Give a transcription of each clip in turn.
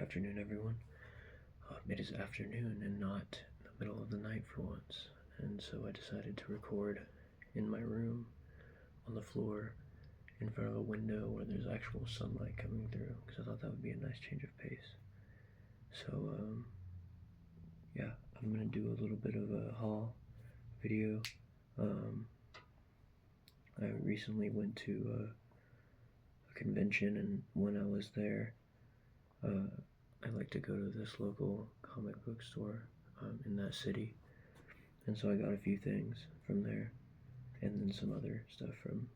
afternoon, everyone. It is afternoon and not the middle of the night for once, and so I decided to record in my room, on the floor, in front of a window where there's actual sunlight coming through, because I thought that would be a nice change of pace. So, yeah, I'm gonna do a little bit of a haul video. I recently went to a convention, and when I was there, I like to go to this local comic book store in that city, and so I got a few things from there, and then some other stuff from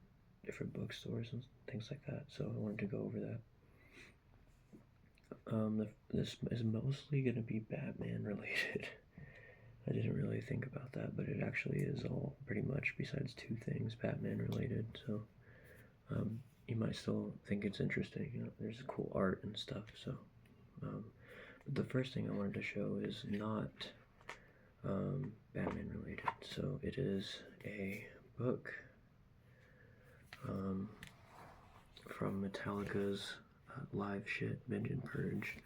different bookstores and things like that, so I wanted to go over that. This is mostly going to be Batman related. I didn't really think about that, but it actually is all pretty much, besides two things, Batman related, so you might still think it's interesting. You know, there's cool art and stuff, so but the first thing I wanted to show is not Batman related, so it is a book from Metallica's Live Shit, Binge and Purge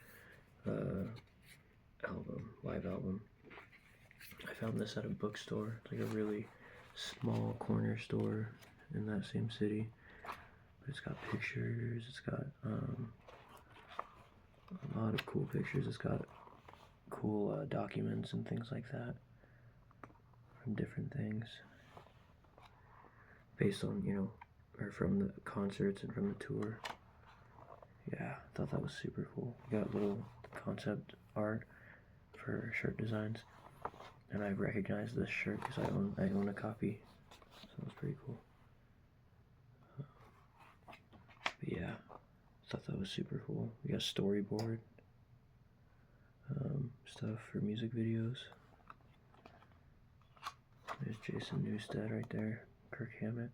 live album. I found this at a bookstore. It's like a really small corner store in that same city, but it's got pictures, it's got a lot of cool pictures, it's got cool documents and things like that from different things based on, you know, or from the concerts and from the tour. Yeah, I thought that was super cool. We got little concept art for shirt designs, and I recognized this shirt because I own a copy, so it was pretty cool. But yeah, I thought that was super cool. We got storyboard stuff for music videos. There's Jason Newsted right there, Kirk Hammett.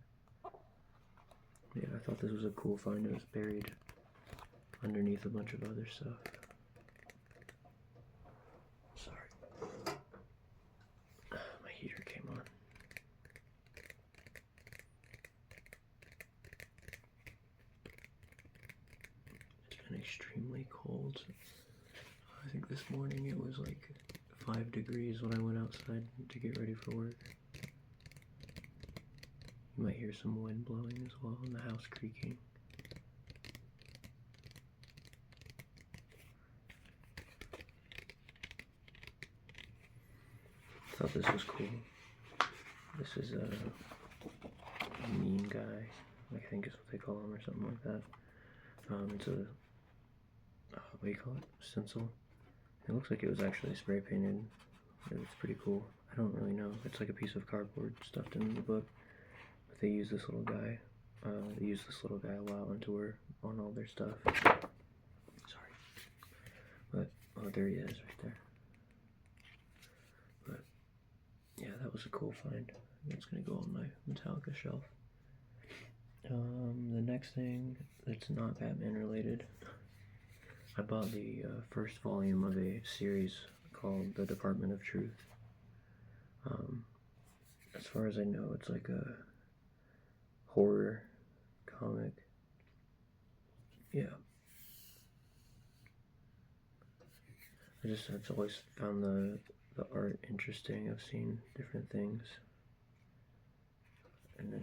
Yeah, I thought this was a cool find. It was buried underneath a bunch of other stuff. Sorry. My heater came on. It's been extremely cold. I think this morning it was like 5 degrees when I went outside to get ready for work. You might hear some wind blowing as well and the house creaking. I thought this was cool. This is a Mean Guy, I think is what they call him, or something like that. It's a, what do you call it? Stencil. It looks like it was actually spray painted. It's pretty cool. I don't really know. It's like a piece of cardboard stuffed into the book. But they use this little guy. They use this little guy a lot on tour on all their stuff. Sorry. But, oh, there he is right there. But, yeah, that was a cool find. It's gonna go on my Metallica shelf. The next thing that's not Batman related, I bought the first volume of a series called The Department of Truth. As far as I know, it's like a horror comic. Yeah. I've always found the art interesting. I've seen different things, and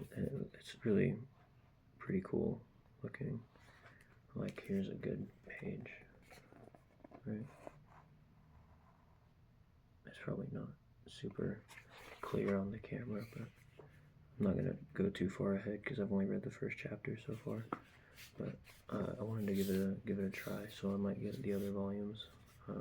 it's really pretty cool looking. Like, here's a good page, right? It's probably not super clear on the camera, but I'm not gonna go too far ahead because I've only read the first chapter so far. But I wanted to give it a try, so I might get the other volumes. Yeah.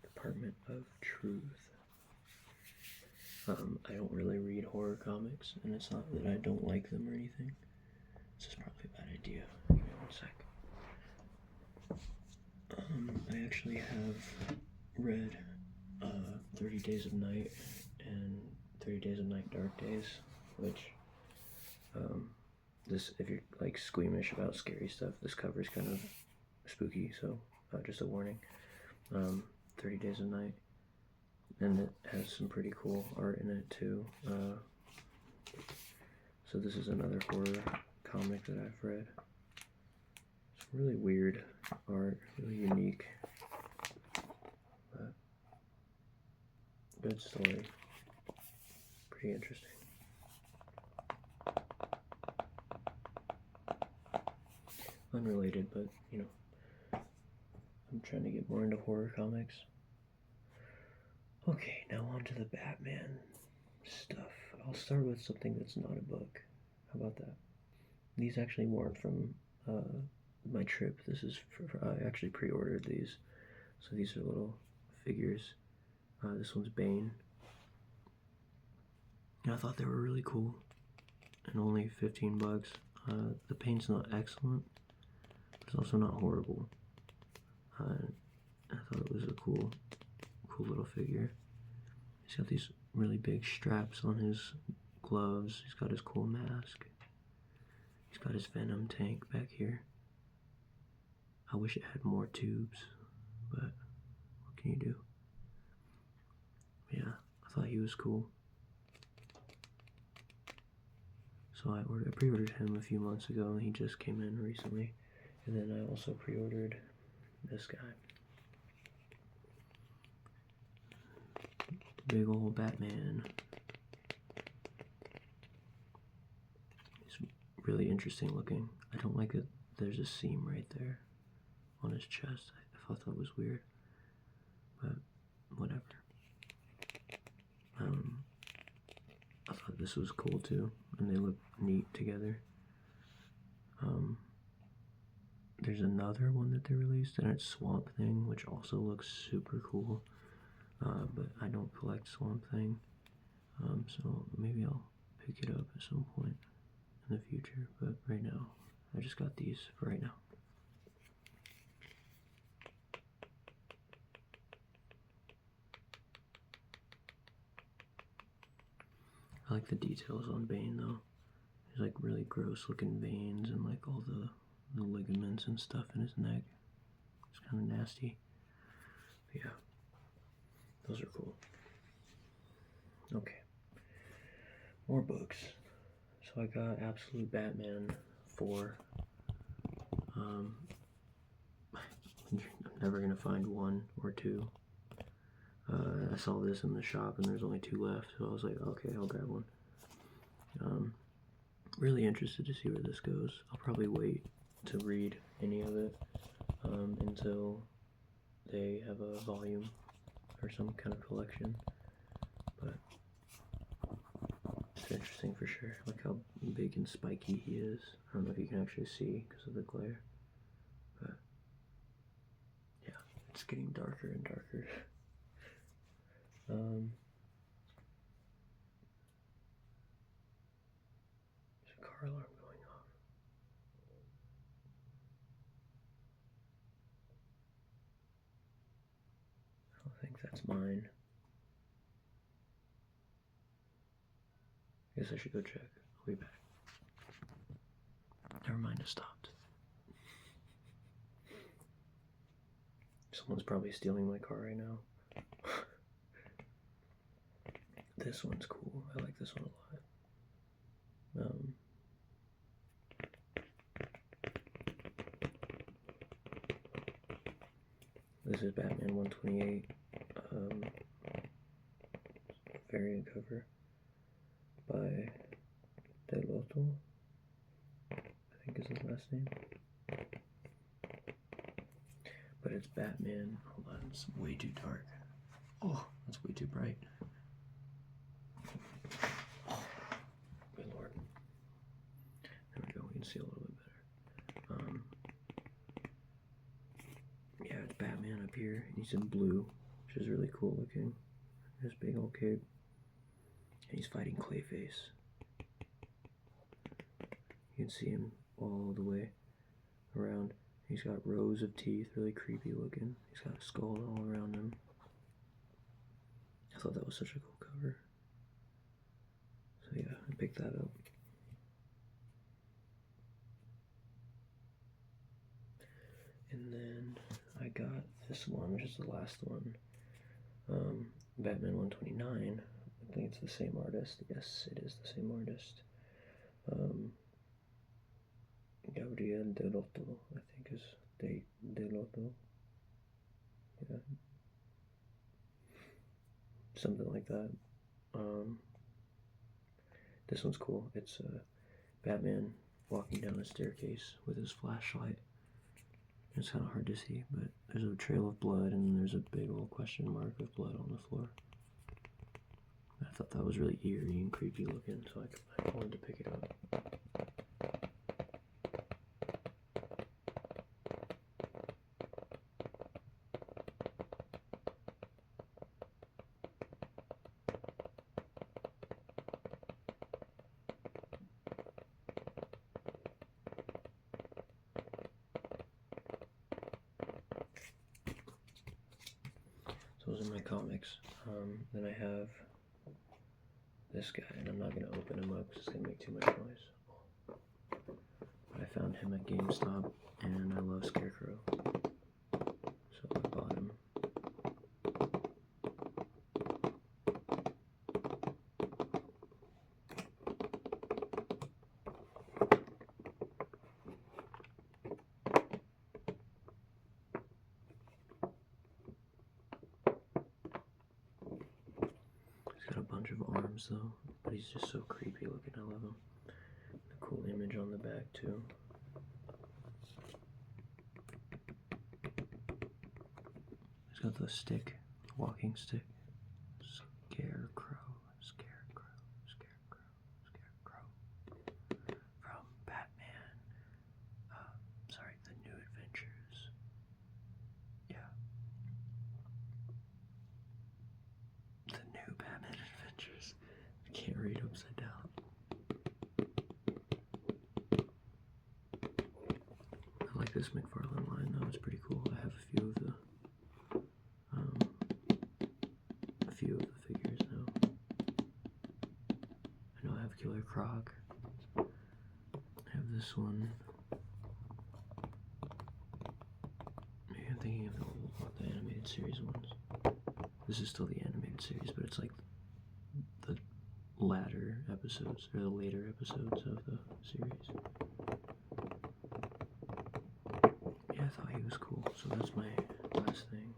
Department of Truth. I don't really read horror comics, and it's not that I don't like them or anything. This is probably a bad idea. Give me 1 sec. I actually have read 30 Days of Night and 30 Days of Night Dark Days, which this, if you're like squeamish about scary stuff, this cover is kind of spooky, so just a warning. 30 Days of Night, and it has some pretty cool art in it too. So this is another horror comic that I've read. It's really weird art, really unique, but good story. Pretty interesting. Unrelated, but you know, I'm trying to get more into horror comics. Okay, now on to the Batman stuff. I'll start with something that's not a book. How about that? These actually weren't from my trip. This is I actually pre-ordered these. So these are little figures. This one's Bane. And I thought they were really cool. And only 15 bucks. The paint's not excellent, but it's also not horrible. I thought it was a cool little figure. He's got these really big straps on his gloves. He's got his cool mask. He's got his Venom tank back here. I wish it had more tubes, but what can you do? Yeah, I thought he was cool. So I pre-ordered him a few months ago, and he just came in recently. And then I also pre-ordered this guy. Big old Batman. He's really interesting looking. I don't like it. There's a seam right there on his chest. I thought that was weird, but whatever. I thought this was cool too, and they look neat together. There's another one that they released, and it's Swamp Thing, which also looks super cool. But I don't collect Swamp Thing, so maybe I'll pick it up at some point in the future. But right now, I just got these for right now. I like the details on Bane though. There's like really gross looking veins and like all the ligaments and stuff in his neck. It's kind of nasty. But yeah, those are cool. Okay, more books. So I got Absolute Batman 4. I'm never gonna find 1 or 2. I saw this in the shop and there's only 2 left, so I was like, okay, I'll grab one. Really interested to see where this goes. I'll probably wait to read any of it until they have a volume or some kind of collection, but it's interesting for sure. Look how big and spiky he is. I don't know if you can actually see because of the glare, but yeah, it's getting darker and darker. There's a car alarm going off. I don't think that's mine. I guess I should go check. I'll be back. Never mind, it stopped. Someone's probably stealing my car right now. This one's cool. I like this one a lot. This is Batman 128 variant cover by Delotto, I think is his last name. But it's Batman. Hold on, it's way too dark. Oh, that's way too bright. Good lord. There we go, we can see a little bit better. Yeah, it's Batman up here. He's in blue, which is really cool looking. His big old cape. And he's fighting Clayface. You can see him all the way around. He's got rows of teeth, really creepy looking. He's got a skull all around him. I thought that was such a cool cover. So yeah, I picked that up. And then I got this one, which is the last one. Batman 129. I think it's the same artist. Yes, it is the same artist. Gabriel Delotto, I think is Delotto. Yeah. Something like that. This one's cool. It's Batman walking down a staircase with his flashlight. It's kind of hard to see, but there's a trail of blood and there's a big old question mark of blood on the floor. I thought that was really eerie and creepy looking, so I wanted to pick it up. So those are my comics. Then I have this guy, and I'm not going to open him up because it's going to make too much noise. But I found him at GameStop, and I love Scarecrow, so I bought him. He's got a bunch of arms though, but he's just so creepy looking. I love him. The cool image on the back too. He's got the stick, walking stick. Scarecrow, Scarecrow, Scarecrow, Scarecrow. From Batman. Sorry, The New Adventures. Yeah. The New Batman Adventures. I can't read upside down. I like this McFarlane line though, it's pretty cool. I have a few of the figures now. I know I have Killer Croc. I have this one. Maybe I'm thinking of the animated series ones. This is still the animated series, but it's like the latter episodes, or the later episodes of the series. Yeah, I thought he was cool, so that's my last thing.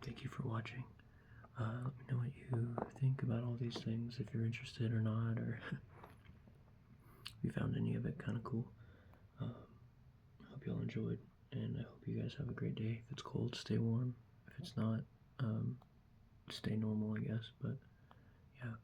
Thank you for watching. Let me know what you think about all these things, if you're interested or not, or if you found any of it kind of cool. I hope y'all enjoyed, and I hope you guys have a great day. If it's cold, stay warm. If it's not, stay normal, I guess. But yeah.